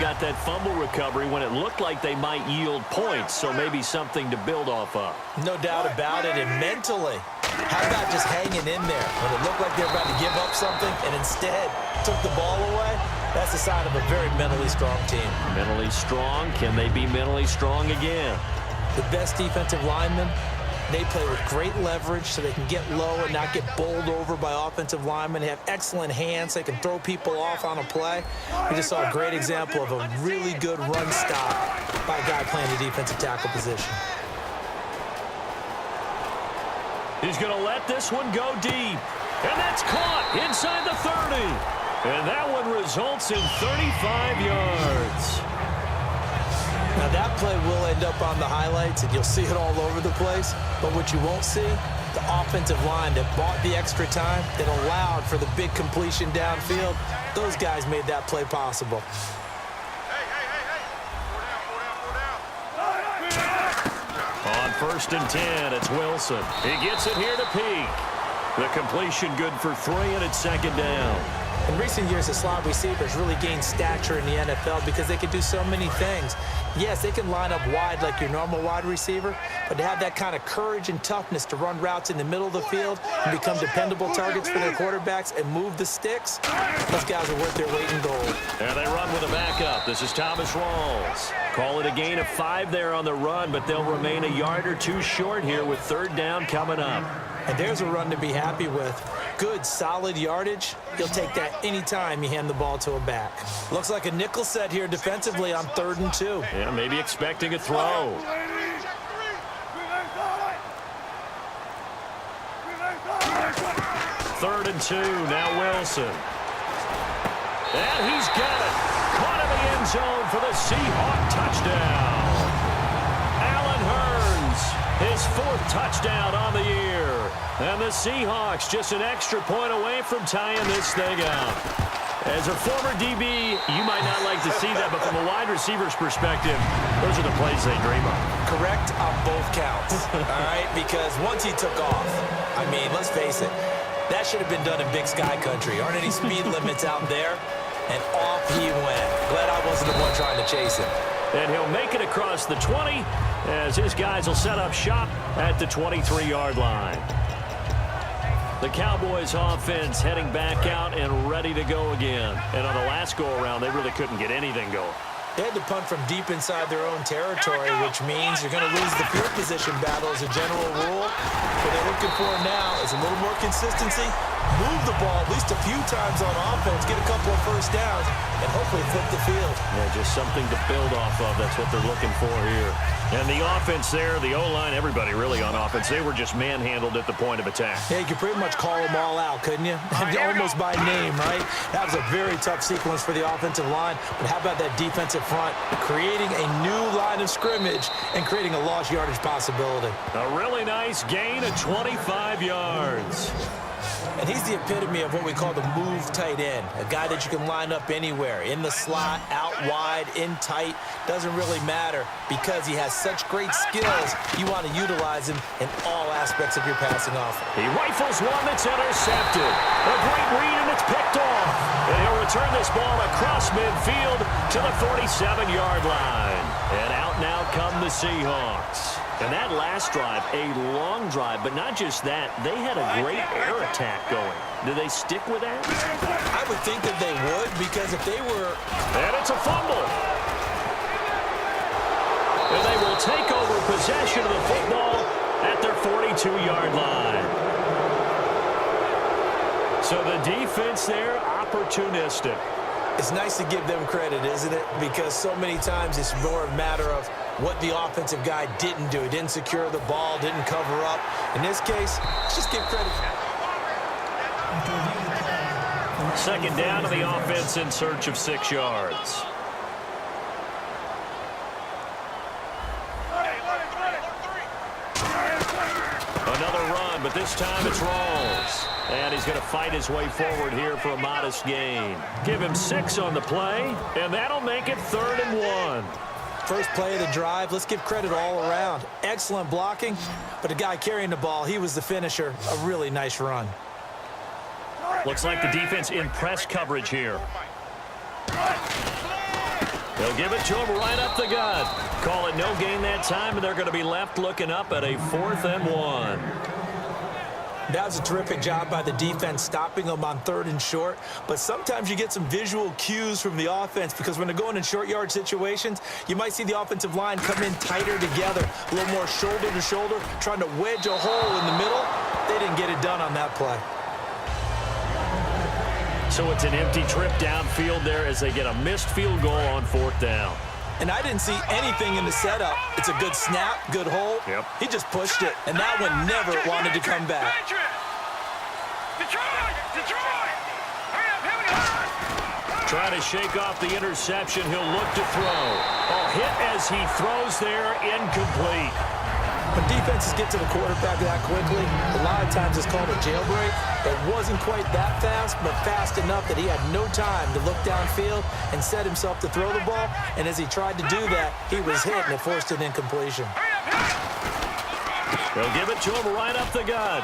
got that fumble recovery when it looked like they might yield points, so maybe something to build off of. No doubt about it, and mentally, how about just hanging in there when it looked like they were about to give up something and instead took the ball away? That's a sign of a very mentally strong team. Mentally strong. Can they be mentally strong again? The best defensive linemen, they play with great leverage so they can get low and not get bowled over by offensive linemen. They have excellent hands. So they can throw people off on a play. We just saw a great example of a really good run stop by a guy playing the defensive tackle position. He's going to let this one go deep. And that's caught inside the 30. And that one results in 35 yards. Now, that play will end up on the highlights, and you'll see it all over the place. But what you won't see, the offensive line that bought the extra time, that allowed for the big completion downfield, those guys made that play possible. On 1st and 10, it's Wilson. He gets it here to Peak. The completion good for 3, and it's 2nd down. In recent years, the slot receivers really gained stature in the NFL because they can do so many things. Yes, they can line up wide like your normal wide receiver, but to have that kind of courage and toughness to run routes in the middle of the field and become dependable targets for their quarterbacks and move the sticks, those guys are worth their weight in gold. And they run with a backup. This is Thomas Rawls. Call it a gain of 5 there on the run, but they'll remain a yard or 2 short here with 3rd down coming up. And there's a run to be happy with. Good, solid yardage. You'll take that anytime you hand the ball to a back. Looks like a nickel set here defensively on 3rd and 2. Yeah, maybe expecting a throw. 3rd and 2, now Wilson. And he's got it. Caught in the end zone for the Seahawk touchdown. Allen Hurns, his 4th touchdown on the year. And the Seahawks just an extra point away from tying this thing up. As a former DB, you might not like to see that, but from a wide receiver's perspective, those are the plays they dream of. Correct on both counts, all right? Because once he took off, I mean, let's face it, that should have been done in Big Sky Country. Aren't any speed limits out there? And off he went. Glad I wasn't the one trying to chase him. And he'll make it across the 20 as his guys will set up shop at the 23-yard line. The Cowboys offense heading back out and ready to go again. And on the last go-around, they really couldn't get anything going. They had to punt from deep inside their own territory, which means you're going to lose the field position battle as a general rule. What they're looking for now is a little more consistency, move the ball at least a few times on offense, get a couple of 1st downs, and hopefully flip the field. Yeah, just something to build off of. That's what they're looking for here. And the offense there, the O-line, everybody really on offense, they were just manhandled at the point of attack. Yeah, you could pretty much call them all out, couldn't you? Almost by name, right? That was a very tough sequence for the offensive line. But how about that defensive front creating a new line of scrimmage and creating a lost yardage possibility? A really nice gain of 25 yards. And he's the epitome of what we call the move tight end, a guy that you can line up anywhere, in the slot, out wide, in tight, doesn't really matter because he has such great skills. You want to utilize him in all aspects of your passing offense. He rifles one that's intercepted. A great read, and it's picked off. And he'll return this ball across midfield to the 47-yard line. And out now come the Seahawks. And that last drive, a long drive, but not just that. They had a great air attack going. Do they stick with that? I would think that they would, because if they were... And it's a fumble. And they will take over possession of the football at their 42-yard line. So the defense there, opportunistic. It's nice to give them credit, isn't it? Because so many times it's more a matter of what the offensive guy didn't do. He didn't secure the ball, didn't cover up. In this case, let's just give credit. 2nd down to the offense in search of 6 yards. Another run, but this time it's Rawls. And he's going to fight his way forward here for a modest gain. Give him 6 on the play, and that'll make it 3rd and 1. First play of the drive, let's give credit all around. Excellent blocking, but the guy carrying the ball, he was the finisher. A really nice run. Looks like the defense in press coverage here. They'll give it to him right up the gut. Call it no gain that time, and they're going to be left looking up at a 4th and 1. That was a terrific job by the defense stopping them on 3rd and short. But sometimes you get some visual cues from the offense because when they're going in short yard situations, you might see the offensive line come in tighter together, a little more shoulder to shoulder, trying to wedge a hole in the middle. They didn't get it done on that play. So it's an empty trip downfield there as they get a missed field goal on 4th down. And I didn't see anything in the setup. It's a good snap, good hole. Yep. He just pushed it, and that one never wanted to come back. Trying to shake off the interception. He'll look to throw. Hit as he throws there, incomplete. When defenses get to the quarterback that quickly, a lot of times it's called a jailbreak. It wasn't quite that fast, but fast enough that he had no time to look downfield and set himself to throw the ball. And as he tried to do that, he was hit, and it forced an incompletion. They'll give it to him right up the gut.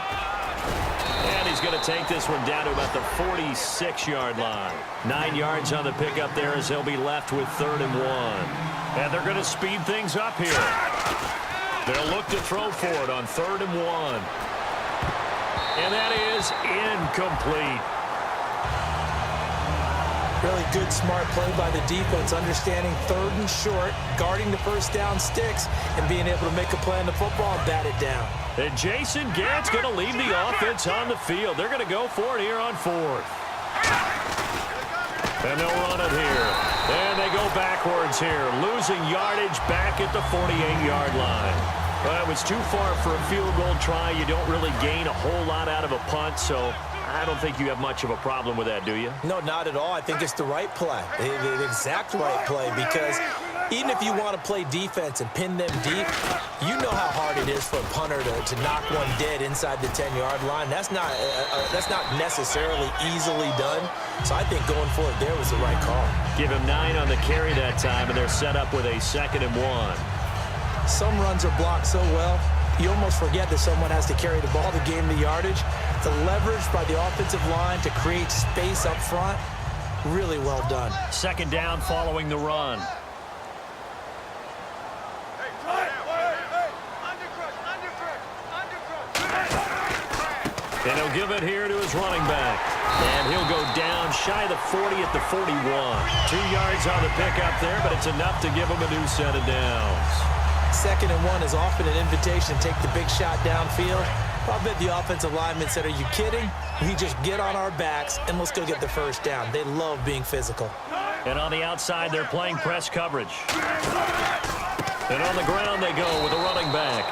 And he's going to take this one down to about the 46-yard line. 9 yards on the pickup there as they'll be left with 3rd and 1. And they're going to speed things up here. They'll look to throw for it on 3rd and 1. And that is incomplete. Really good, smart play by the defense, understanding 3rd and short, guarding the first down sticks, and being able to make a play on the football and bat it down. And Jason Garrett's going to lead the offense on the field. They're going to go for it here on 4th. And they'll run it here. And they go backwards here, losing yardage back at the 48-yard line. Well, it was too far for a field goal try. You don't really gain a whole lot out of a punt, so I don't think you have much of a problem with that, do you? No, not at all. I think it's the right play, the exact right play, because even if you want to play defense and pin them deep, you know how hard it is for a punter to knock one dead inside the 10-yard line. That's not necessarily easily done. So I think going for it there was the right call. Give him 9 on the carry that time, and they're set up with a 2nd and 1. Some runs are blocked so well, you almost forget that someone has to carry the ball to gain the yardage. The leverage by the offensive line to create space up front, really well done. 2nd down following the run. And he'll give it here to his running back. And he'll go down shy of the 40 at the 41. 2 yards on the pickup there, but it's enough to give him a new set of downs. 2nd and 1 is often an invitation to take the big shot downfield. I bet the offensive lineman said, are you kidding? We just get on our backs and let's go get the first down. They love being physical. And on the outside, they're playing press coverage. And on the ground they go with a running back.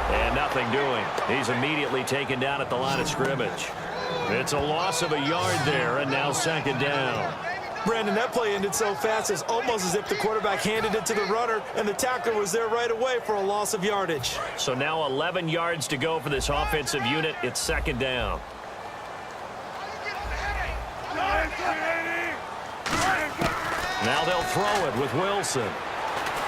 And nothing doing. He's immediately taken down at the line of scrimmage. It's a loss of a yard there, and now 2nd down. Brandon, that play ended so fast, it's almost as if the quarterback handed it to the runner, and the tackler was there right away for a loss of yardage. So now 11 yards to go for this offensive unit. It's 2nd down. Now they'll throw it with Wilson.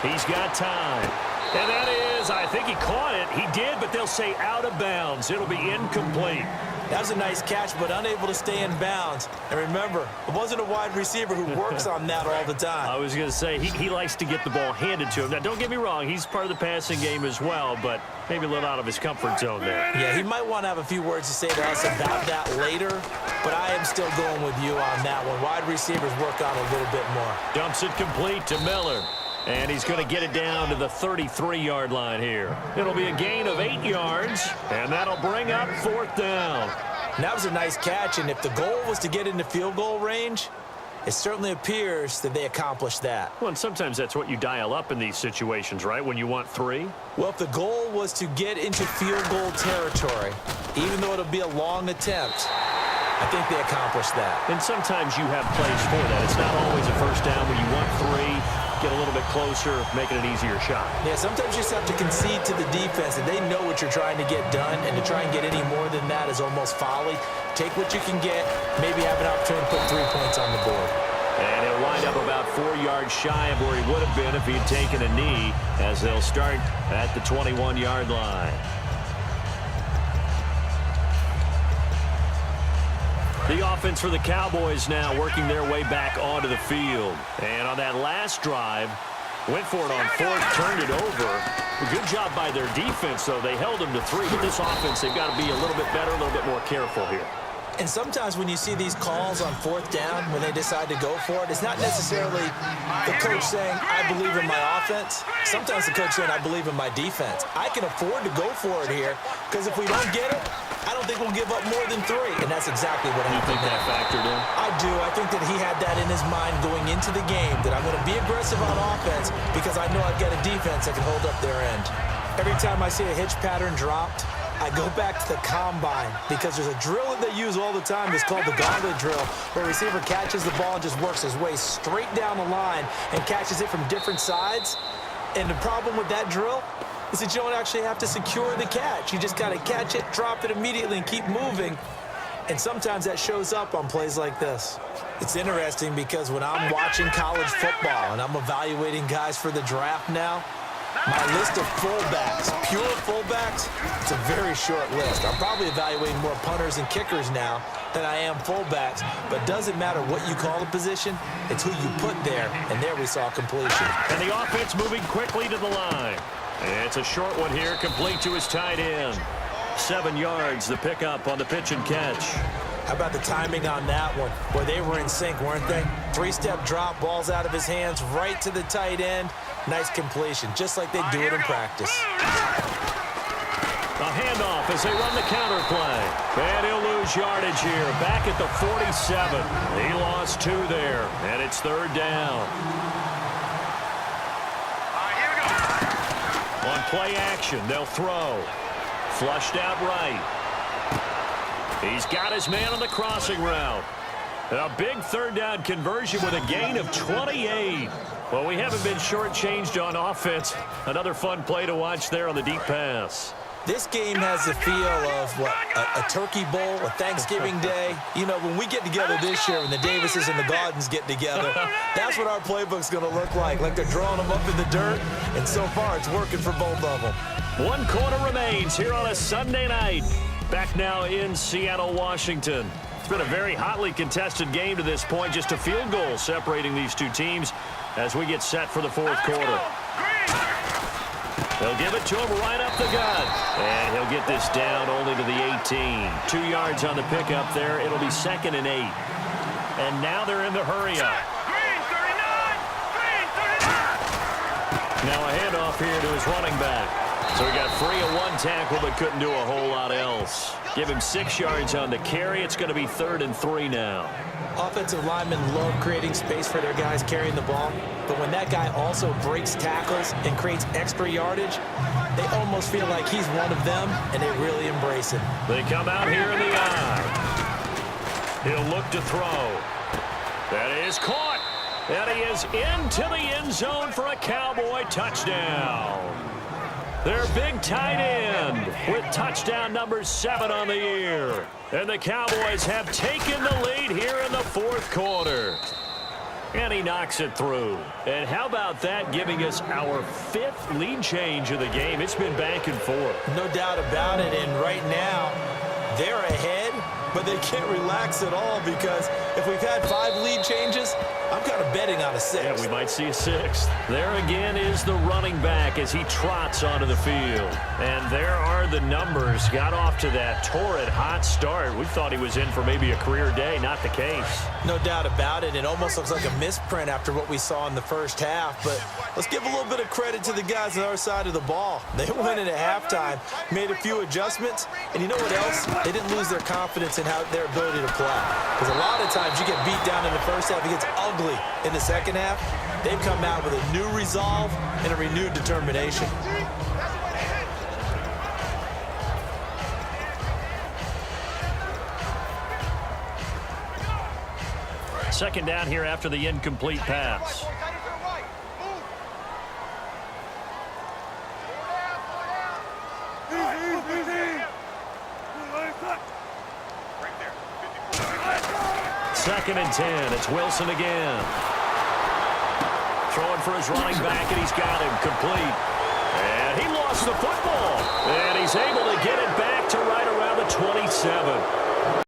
He's got time. And that is, I think he caught it. He did, but they'll say out of bounds. It'll be incomplete. That was a nice catch, but unable to stay in bounds. And remember, it wasn't a wide receiver who works on that all the time. I was going to say, he likes to get the ball handed to him. Now, don't get me wrong. He's part of the passing game as well, but maybe a little out of his comfort zone there. Yeah, he might want to have a few words to say to us about that later, but I am still going with you on that one. Wide receivers work on a little bit more. Dumps it complete to Miller. And he's going to get it down to the 33-yard line here. It'll be a gain of 8 yards, and that'll bring up 4th down. And that was a nice catch, and if the goal was to get into field goal range, it certainly appears that they accomplished that. Well, and sometimes that's what you dial up in these situations, right, when you want 3? Well, if the goal was to get into field goal territory, even though it'll be a long attempt, I think they accomplished that. And sometimes you have plays for that. It's not always a first down when you want 3. Get a little bit closer, making an easier shot. Yeah, sometimes you just have to concede to the defense, and they know what you're trying to get done, and to try and get any more than that is almost folly. Take what you can get, maybe have an opportunity to put 3 points on the board. And he'll wind up about 4 yards shy of where he would have been if he had taken a knee, as they'll start at the 21-yard line. The offense for the Cowboys now working their way back onto the field. And on that last drive, went for it on fourth, turned it over. A good job by their defense, though. They held them to 3. But this offense, they've got to be a little bit better, a little bit more careful here. And sometimes when you see these calls on fourth down, when they decide to go for it, it's not necessarily the coach saying, I believe in my offense. Sometimes the coach saying, I believe in my defense. I can afford to go for it here because if we don't get it, I don't think we'll give up more than 3. And that's exactly what happened. You think that factored in? I do. I think that he had that in his mind going into the game, that I'm going to be aggressive on offense because I know I've got a defense that can hold up their end. Every time I see a hitch pattern dropped, I go back to the combine because there's a drill that they use all the time. It's called the gauntlet drill, where a receiver catches the ball and just works his way straight down the line and catches it from different sides. And the problem with that drill is that you don't actually have to secure the catch. You just got to catch it, drop it immediately, and keep moving. And sometimes that shows up on plays like this. It's interesting because when I'm watching college football and I'm evaluating guys for the draft now, my list of fullbacks, pure fullbacks, it's a very short list. I'm probably evaluating more punters and kickers now than I am fullbacks, but it doesn't matter what you call the position, it's who you put there, and there we saw completion. And the offense moving quickly to the line. And it's a short one here, complete to his tight end. 7 yards, the pickup on the pitch and catch. How about the timing on that one? Boy, they were in sync, weren't they? 3-step drop, balls out of his hands, right to the tight end. Nice completion, just like they do it in practice. A handoff as they run the counter play. And he'll lose yardage here, back at the 47. He lost 2 there, and it's 3rd down. On play action, they'll throw. Flushed out right. He's got his man on the crossing route. A big 3rd down conversion with a gain of 28. Well, we haven't been shortchanged on offense. Another fun play to watch there on the deep pass. This game has the feel of, what, a turkey bowl, a Thanksgiving day. You know, when we get together this year, when the Davises and the Gardens get together, that's what our playbook's going to look like they're drawing them up in the dirt, and so far it's working for both of them. 1 quarter remains here on a Sunday night. Back now in Seattle, Washington. It's been a very hotly contested game to this point, just a field goal separating these two teams as we get set for the 4th quarter. They'll give it to him right up the gut. And he'll get this down only to the 18. 2 yards on the pickup there. It'll be 2nd and 8. And now they're in the hurry-up. Now a handoff here to his running back. So he got free of 1 tackle but couldn't do a whole lot else. Give him 6 yards on the carry. It's going to be 3rd and 3 now. Offensive linemen love creating space for their guys carrying the ball, but when that guy also breaks tackles and creates extra yardage, they almost feel like he's one of them, and they really embrace him. They come out here in the eye. He'll look to throw. That is caught. And he is into the end zone for a Cowboy touchdown. Their big tight end with touchdown number 7 on the year. And the Cowboys have taken the lead here in the 4th quarter. And he knocks it through. And how about that, giving us our 5th lead change of the game? It's been back and forth. No doubt about it. And right now, they're ahead, but they can't relax at all because if we've had 5 lead changes, I'm kind of betting on a 6th. Yeah, we might see a 6th. There again is the running back as he trots onto the field. And there are the numbers. Got off to that torrid hot start. We thought he was in for maybe a career day. Not the case. No doubt about it. It almost looks like a misprint after what we saw in the first half. But let's give a little bit of credit to the guys on our side of the ball. They went in at halftime, made a few adjustments, and you know what else? They didn't lose their confidence in their ability to play. Because a lot of times you get beat down in the first half, it gets ugly in the second half. They've come out with a new resolve and a renewed determination. Second down here after the incomplete pass. Second and 10. It's Wilson again. Throwing for his running back, and he's got him complete. And he lost the football. And he's able to get it back to right around the 27.